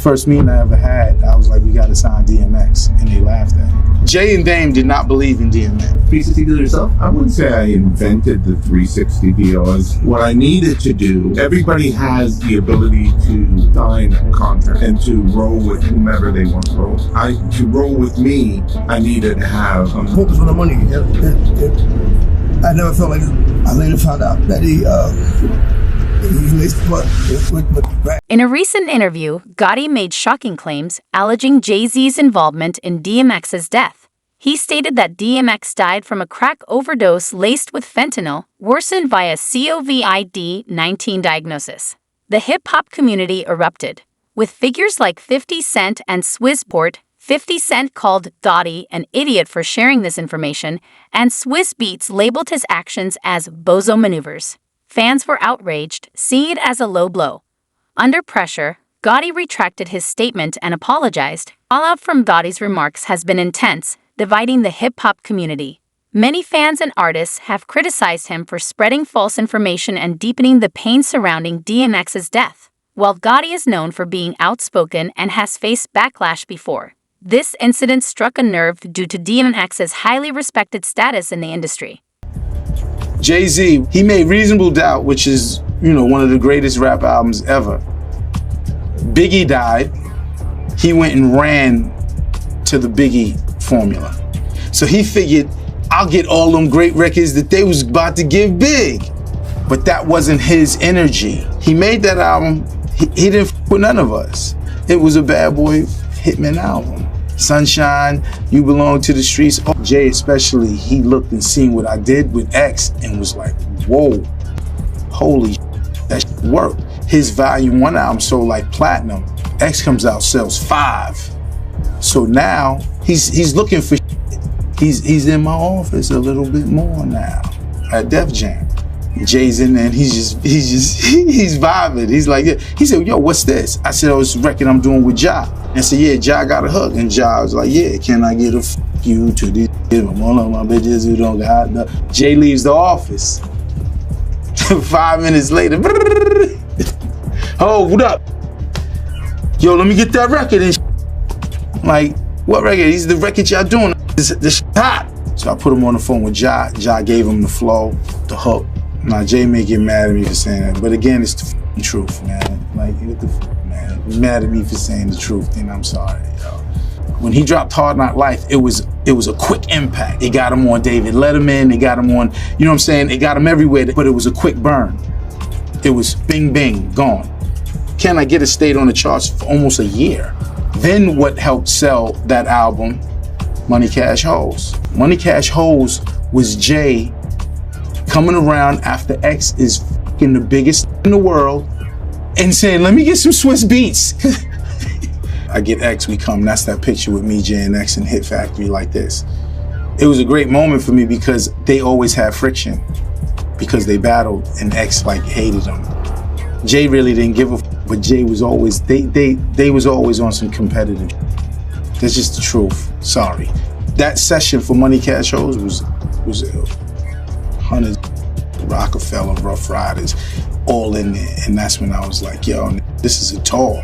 First meeting I ever had, I was like, we gotta sign DMX, and they laughed at me. Jay and Dame did not believe in DMX. 360 deal yourself? I wouldn't say I invented the 360 deals. What I needed to do, everybody has the ability to sign a contract and to roll with whomever they want to roll. To roll with me, I needed to have focus on the money. I never felt like it. I later found out that he In a recent interview, Gotti made shocking claims alleging Jay-Z's involvement in DMX's death. He stated that DMX died from a crack overdose laced with fentanyl, worsened by a COVID-19 diagnosis. The hip-hop community erupted, with figures like 50 Cent and Swizzport. 50 Cent called Gotti an idiot for sharing this information, and Swizz Beatz labeled his actions as bozo maneuvers. Fans were outraged, seeing it as a low blow. Under pressure, Gotti retracted his statement and apologized. Fallout from Gotti's remarks has been intense, dividing the hip-hop community. Many fans and artists have criticized him for spreading false information and deepening the pain surrounding DMX's death. While Gotti is known for being outspoken and has faced backlash before, this incident struck a nerve due to DMX's highly respected status in the industry. Jay-Z, he made Reasonable Doubt, which is, one of the greatest rap albums ever. Biggie died. He went and ran to the Biggie formula. So he figured, I'll get all them great records that they was about to give Big. But that wasn't his energy. He made that album, he didn't f with none of us. It was a Bad Boy Hitman album. Sunshine, You Belong to the Streets. Jay especially, he looked and seen what I did with X and was like, whoa, holy that worked. His Volume 1 album sold like platinum. X comes out, sells 5. So now he's looking for he's in my office a little bit more now at Def Jam. Jay's in there and he's vibing. He's like, yeah. He said, yo, what's this? I said, oh, it's a record I'm doing with Ja. And I said, yeah, Ja got a hook. And Ja was like, yeah, can I get a f you to these all of my bitches who don't got no. Jay leaves the office. 5 minutes later, oh, what up? Yo, let me get that record and I'm like, what record? These are the records y'all doing. This hot. So I put him on the phone with Ja. Ja gave him the flow, the hook. Now Jay may get mad at me for saying that, but again, it's the f***ing truth, man. Like, what the f***, man? If you're mad at me for saying the truth, then I'm sorry, yo. When he dropped Hard Knock Life, it was a quick impact. It got him on David Letterman, it got him on, you know what I'm saying? It got him everywhere, but it was a quick burn. It was bing, bing, gone. Can I Get It stayed on the charts for almost a year. Then what helped sell that album? Money Cash Hoes. Money Cash Hoes was Jay coming around after X is f***ing the biggest in the world and saying, let me get some Swiss Beats. I get X, we come, that's that picture with me, Jay and X and Hit Factory like this. It was a great moment for me because they always had friction because they battled and X like hated them. Jay really didn't give a f***, but Jay was always, they was always on some competitive. That's just the truth, sorry. That session for Money Cash Hoes was ill. Hundreds, Rockefeller, Rough Riders, all in there. And that's when I was like, yo, this is a tour.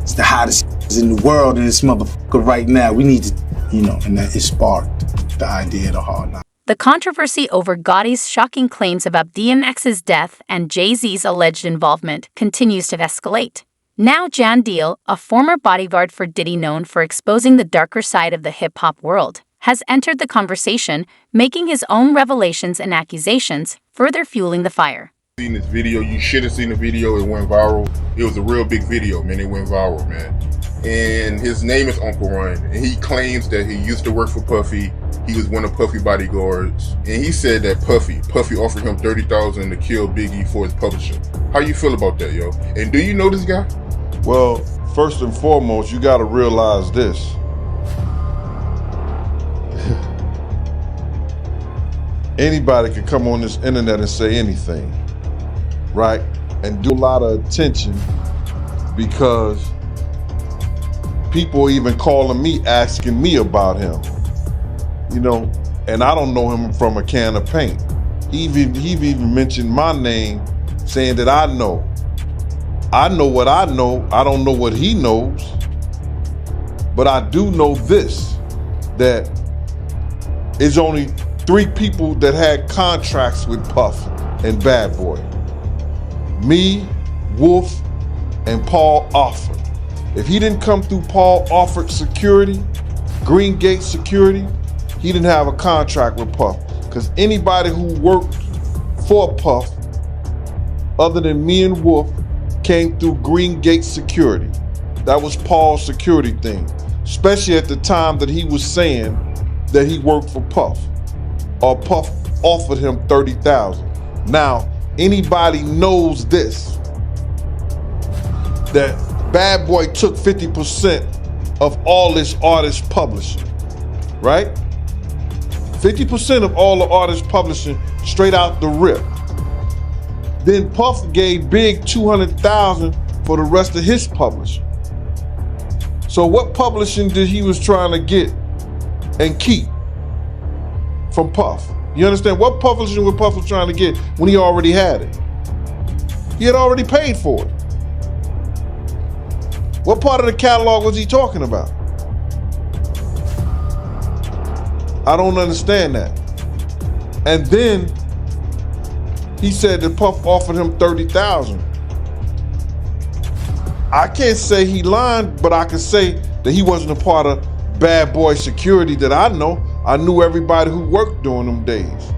It's the hottest in the world in this motherfucker right now. We need to, and that it sparked the idea of the Hard Knock. The controversy over Gotti's shocking claims about DMX's death and Jay-Z's alleged involvement continues to escalate. Now Jan Deal, a former bodyguard for Diddy known for exposing the darker side of the hip-hop world, has entered the conversation, making his own revelations and accusations, further fueling the fire. Seen this video, you should have seen the video, it went viral. It was a real big video, man, it went viral, man. And his name is Uncle Run, and he claims that he used to work for Puffy. He was one of Puffy bodyguards, and he said that Puffy offered him $30,000 to kill Biggie for his publisher. How you feel about that, yo? And do you know this guy? Well, first and foremost, you gotta realize this. Anybody can come on this internet and say anything, right? And do a lot of attention because people are even calling me, asking me about him, and I don't know him from a can of paint. He even mentioned my name, saying that I I know what I know. I don't know what he knows. But I do know this, that it's only 3 people that had contracts with Puff and Bad Boy. Me, Wolf, and Paul Alford. If he didn't come through Paul Alford Security, Green Gate Security, he didn't have a contract with Puff. Because anybody who worked for Puff, other than me and Wolf, came through Green Gate Security. That was Paul's security thing. Especially at the time that he was saying that he worked for Puff. Or Puff offered him $30,000. Now, anybody knows this, that Bad Boy took 50% of all this artist publishing, right? 50% of all the artist publishing straight out the rip. Then Puff gave Big $200,000 for the rest of his publishing. So what publishing did he was trying to get and keep from Puff? You understand? What publishing was Puff was trying to get when he already had it? He had already paid for it. What part of the catalog was he talking about? I don't understand that. And then he said that Puff offered him $30,000. I can't say he lied, but I can say that he wasn't a part of Bad Boy Security that I know. I knew everybody who worked during them days.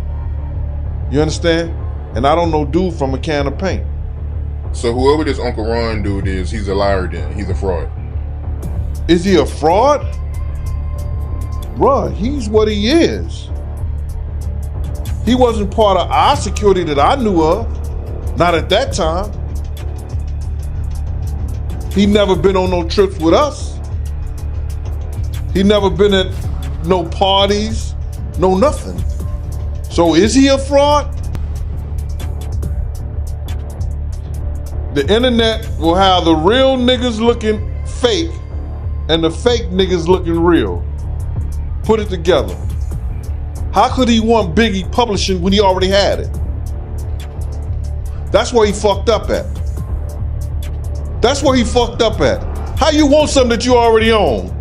You understand? And I don't know dude from a can of paint. So whoever this Uncle Ron dude is, he's a liar then. He's a fraud. Is he a fraud? Bruh, he's what he is. He wasn't part of our security that I knew of. Not at that time. He never been on no trips with us. He never been at no parties, no nothing. So is he a fraud? The internet will have the real niggas looking fake and the fake niggas looking real. Put it together. How could he want Biggie publishing when he already had it? That's where he fucked up at. That's where he fucked up at. How you want something that you already own?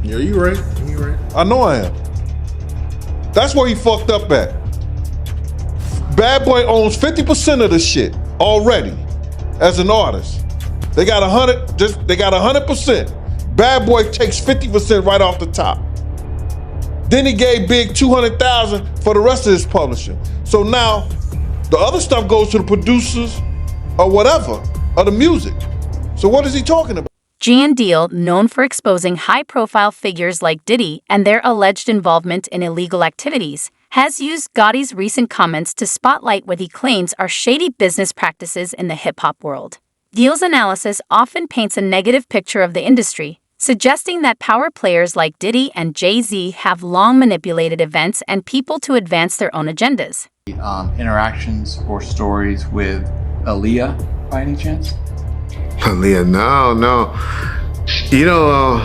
Yeah, you right. You right. I know I am. That's where he fucked up at. Bad Boy owns 50% of the shit already as an artist. They got 100%. Bad Boy takes 50% right off the top. Then he gave Big $200,000 for the rest of his publishing. So now the other stuff goes to the producers or whatever of the music. So what is he talking about? Gian Deal, known for exposing high-profile figures like Diddy and their alleged involvement in illegal activities, has used Gotti's recent comments to spotlight what he claims are shady business practices in the hip-hop world. Deal's analysis often paints a negative picture of the industry, suggesting that power players like Diddy and Jay-Z have long manipulated events and people to advance their own agendas. Interactions or stories with Aaliyah, by any chance? Aaliyah, no. You know,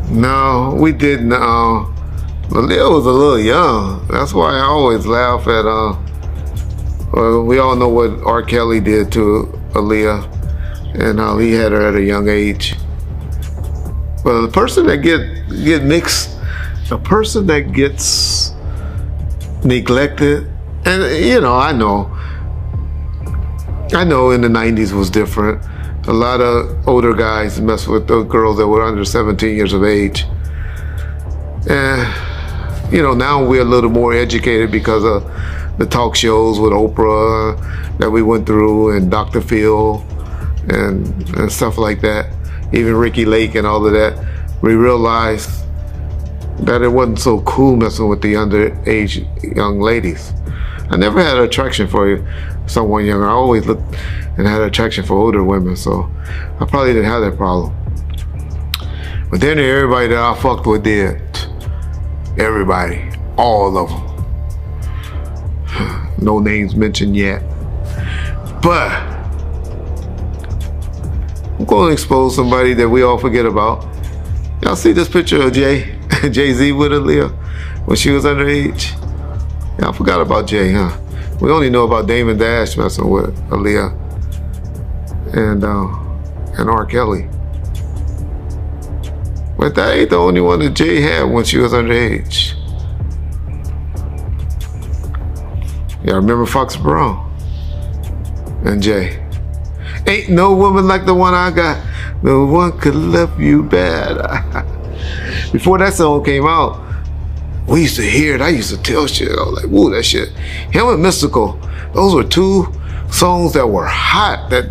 no, we didn't. Aaliyah was a little young. That's why I always laugh at, we all know what R. Kelly did to Aaliyah and how he had her at a young age. But the person that get mixed, the person that gets neglected, and you know, I know in the 90s was different. A lot of older guys messed with the girls that were under 17 years of age. And, you know, now we're a little more educated because of the talk shows with Oprah that we went through and Dr. Phil and stuff like that. Even Ricky Lake and all of that. We realized that it wasn't so cool messing with the underage young ladies. I never had an attraction for someone younger. I always looked and had an attraction for older women, so I probably didn't have that problem. But then everybody that I fucked with did. Everybody, all of them. No names mentioned yet. But I'm going to expose somebody that we all forget about. Y'all see this picture of Jay-Z with Aaliyah when she was underage? Y'all forgot about Jay, huh? We only know about Damon Dash messing with Aaliyah. and R. Kelly. But that ain't the only one that Jay had when she was underage. Y'all remember Fox Brown and Jay? Ain't no woman like the one I got. No one could love you bad. Before that song came out, we used to hear it. I used to tell shit. I was like, woo, that shit. Him and Mystical, those were two songs that were hot, that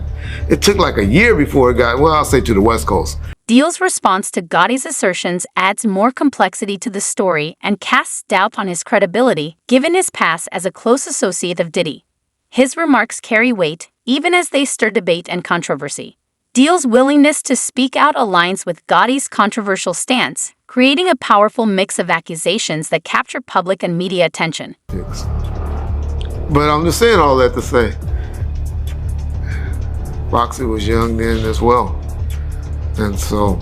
it took like a year before it got, well, I'll say to the West Coast. Deal's response to Gotti's assertions adds more complexity to the story and casts doubt on his credibility, given his past as a close associate of Diddy. His remarks carry weight, even as they stir debate and controversy. Deal's willingness to speak out aligns with Gotti's controversial stance, creating a powerful mix of accusations that capture public and media attention. But I'm just saying all that to say, Foxy was young then as well. And so,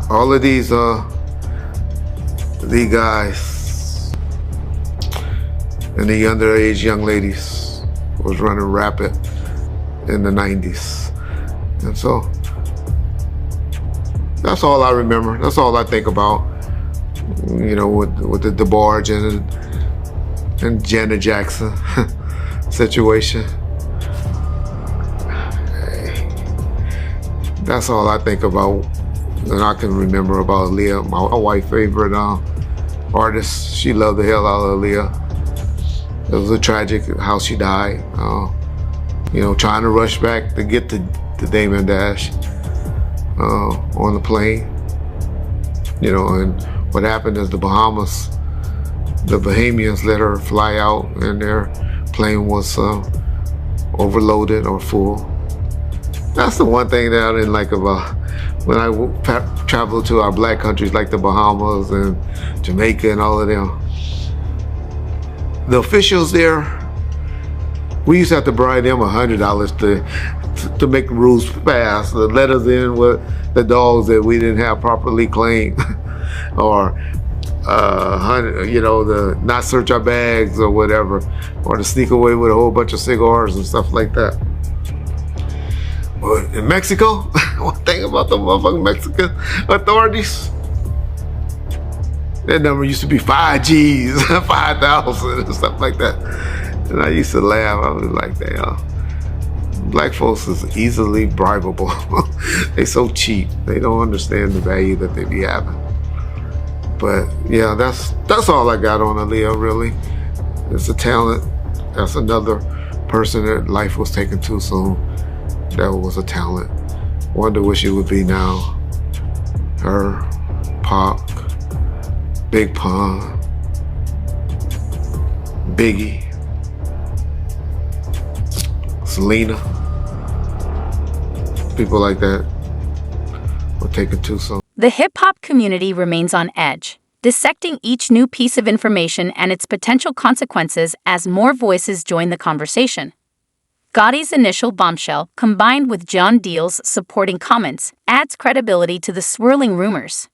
all of these guys and the underage young ladies was running rapid in the 90s. And so, that's all I remember. That's all I think about, you know, with the DeBarge and Janet Jackson situation. That's all I think about, and I can remember about Aaliyah, my wife's favorite artist. She loved the hell out of Aaliyah. It was a tragic how she died. You know, trying to rush back to get to Damon Dash on the plane. You know, and what happened is the Bahamians let her fly out, and their plane was overloaded or full. That's the one thing that I didn't like about when I traveled to our black countries like the Bahamas and Jamaica and all of them. The officials there, we used to have to bribe them $100 to make the rules pass, to let us in with the dogs that we didn't have properly claimed, or you know, the not search our bags or whatever, or to sneak away with a whole bunch of cigars and stuff like that. But in Mexico, one thing about the motherfucking Mexican authorities, that number used to be 5 G's, 5,000 and stuff like that. And I used to laugh. I was like, damn, black folks is easily bribable. They so cheap. They don't understand the value that they be having. But yeah, that's all I got on Aaliyah, really. It's a talent. That's another person that life was taken too soon. That was a talent. Wonder what she would be now. Her, Pac, Big Pun, Biggie, Selena. People like that were taken too soon. The hip-hop community remains on edge, dissecting each new piece of information and its potential consequences as more voices join the conversation. Gotti's initial bombshell, combined with John Deal's supporting comments, adds credibility to the swirling rumors.